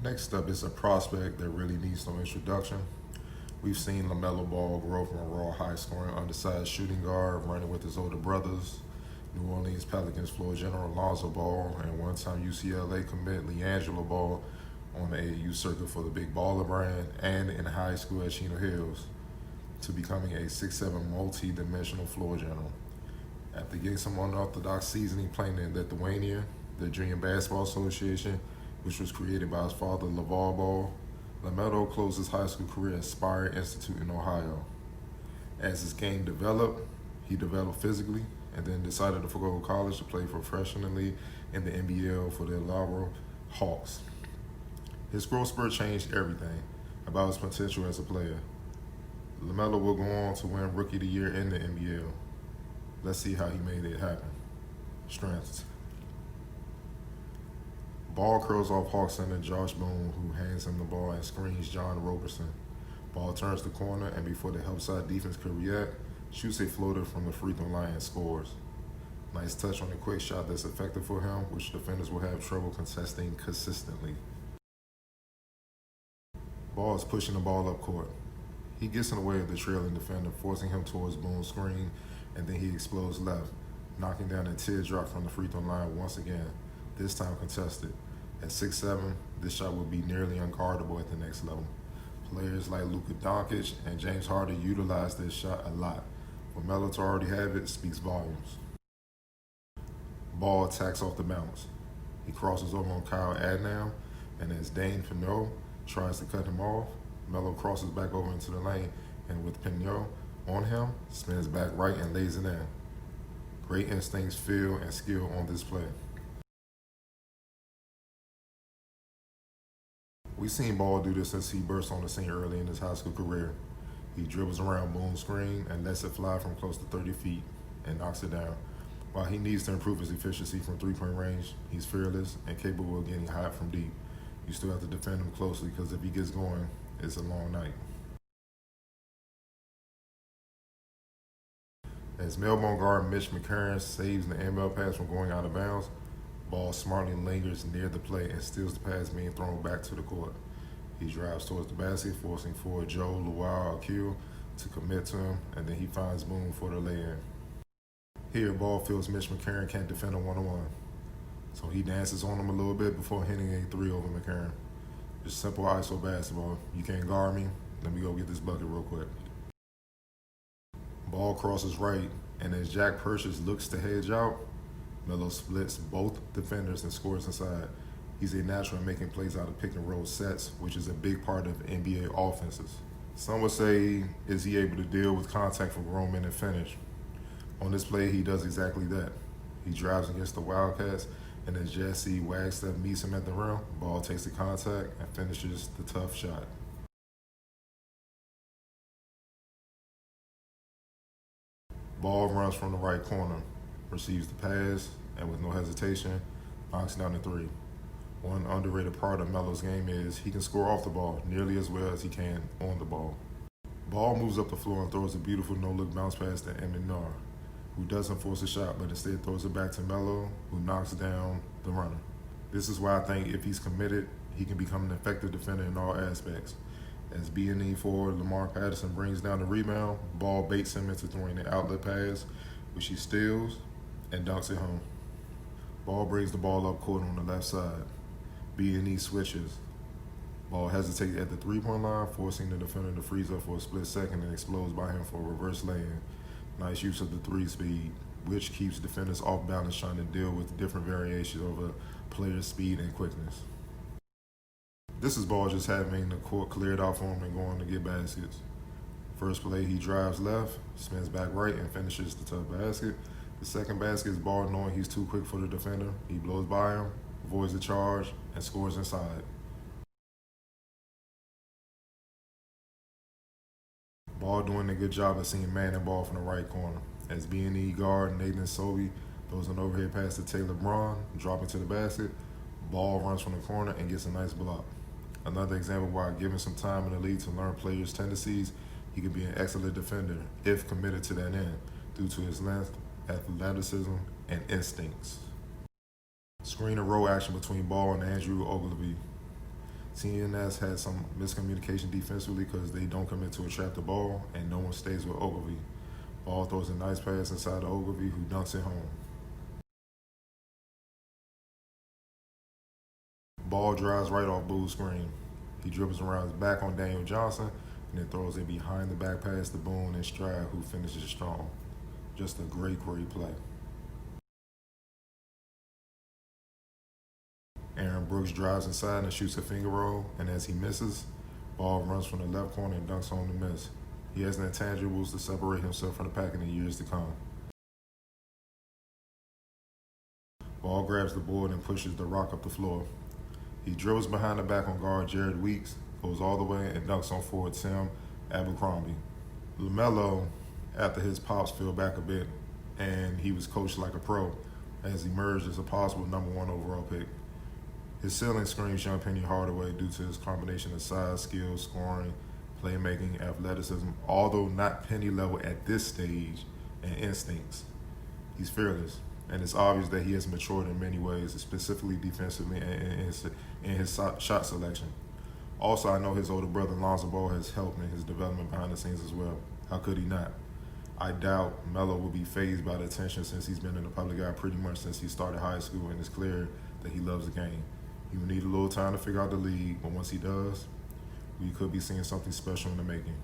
Next up is a prospect that really needs no introduction. We've seen Lamelo Ball grow from a raw, high-scoring, undersized shooting guard, running with his older brothers, New Orleans Pelicans floor general Lonzo Ball, and one-time UCLA commit LiAngelo Ball on the AAU circuit for the Big Baller brand, and in high school at Chino Hills, to becoming a 6'7" multi-dimensional floor general. After getting some unorthodox seasoning playing in Lithuania, the Junior Basketball Association, which was created by his father, Lavar Ball, Lamelo closed his high school career at Spire Institute in Ohio. As his game developed, he developed physically and then decided to forgo college to play professionally in the NBL for the Illawarra Hawks. His growth spurt changed everything about his potential as a player. Lamelo will go on to win Rookie of the Year in the NBL. Let's see how he made it happen. Strengths. Ball curls off Hawks center Josh Boone, who hands him the ball and screens John Roberson. Ball turns the corner, and before the help side defense could react, shoots a floater from the free throw line and scores. Nice touch on a quick shot that's effective for him, which defenders will have trouble contesting consistently. Ball is pushing the ball up court. He gets in the way of the trailing defender, forcing him towards Boone's screen, and then he explodes left, knocking down a teardrop from the free throw line once again, this time contested. At 6'7", this shot would be nearly unguardable at the next level. Players like Luka Doncic and James Harden utilize this shot a lot. For Melo to already have it speaks volumes. Ball attacks off the bounce. He crosses over on Kyle Adnam, and as Dane Pinot tries to cut him off, Melo crosses back over into the lane, and with Pinot on him, spins back right and lays it in. Great instincts, feel, and skill on this play. We've seen Ball do this since he burst on the scene early in his high school career. He dribbles around Boone's screen and lets it fly from close to 30 feet and knocks it down. While he needs to improve his efficiency from three-point range, he's fearless and capable of getting hot from deep. You still have to defend him closely because if he gets going, it's a long night. As Melbourne guard Mitch McCarron saves the inbound pass from going out of bounds, Ball smartly lingers near the play and steals the pass being thrown back to the court. He drives towards the basket, forcing forward Joe Luau to commit to him, and then he finds Boone for the lay-in. Here, Ball feels Mitch McCarron can't defend a one-on-one, so he dances on him a little bit before hitting a three over McCarron. Just simple ISO basketball. You can't guard me, let me go get this bucket real quick. Ball crosses right, and as Jack Purchase looks to hedge out, Melo splits both defenders and scores inside. He's a natural in making plays out of pick and roll sets, which is a big part of NBA offenses. Some would say, is he able to deal with contact from grown men and finish? On this play, he does exactly that. He drives against the Wildcats, and as Jesse Wagstaff meets him at the rim, Ball takes the contact and finishes the tough shot. Ball runs from the right corner, receives the pass, and with no hesitation, knocks down the three. One underrated part of Melo's game is he can score off the ball nearly as well as he can on the ball. Ball moves up the floor and throws a beautiful no-look bounce pass to Eminar, who doesn't force a shot but instead throws it back to Melo, who knocks down the runner. This is why I think if he's committed, he can become an effective defender in all aspects. As B&E forward Lamar Patterson brings down the rebound, Ball baits him into throwing the outlet pass, which he steals and dunks it home. Ball brings the ball up court on the left side. B&E switches. Ball hesitates at the three-point line, forcing the defender to freeze up for a split second and explodes by him for a reverse lay-in. Nice use of the three-speed, which keeps defenders off balance trying to deal with different variations of a player's speed and quickness. This is Ball just having the court cleared out for him and going to get baskets. First play, he drives left, spins back right, and finishes the tough basket. The second basket is Ball knowing he's too quick for the defender. He blows by him, avoids the charge, and scores inside. Ball doing a good job of seeing man and ball from the right corner. As B&E guard Nathan Sobey throws an overhead pass to Taylor Braun, dropping to the basket, Ball runs from the corner and gets a nice block. Another example why given some time in the league to learn players' tendencies, he can be an excellent defender if committed to that end due to his length, athleticism, and instincts. Screen and roll action between Ball and Andrew Ogilvy. CNS had some miscommunication defensively because they don't commit to a trap the ball and no one stays with Ogilvy. Ball throws a nice pass inside to Ogilvy, who dunks it home. Ball drives right off Boo's screen. He dribbles around his back on Daniel Johnson and then throws it behind the back pass to Boone and Stroud, who finishes strong. Just a great play. Aaron Brooks drives inside and shoots a finger roll, and as he misses, Ball runs from the left corner and dunks home the miss. He has the intangibles to separate himself from the pack in the years to come. Ball grabs the board and pushes the rock up the floor. He dribbles behind the back on guard Jared Weeks, goes all the way and dunks on forward Tim Abercrombie. Lamelo, after his pops fell back a bit and he was coached like a pro, has emerged as a possible #1 overall pick. His ceiling screams young Penny Hardaway due to his combination of size, skill, scoring, playmaking, athleticism, although not Penny level at this stage, and instincts. He's fearless, and it's obvious that he has matured in many ways, specifically defensively and in his shot selection. Also, I know his older brother Lonzo Ball has helped in his development behind the scenes as well. How could he not? I doubt Melo will be fazed by the attention since he's been in the public eye pretty much since he started high school, and it's clear that he loves the game. He will need a little time to figure out the league, but once he does, we could be seeing something special in the making.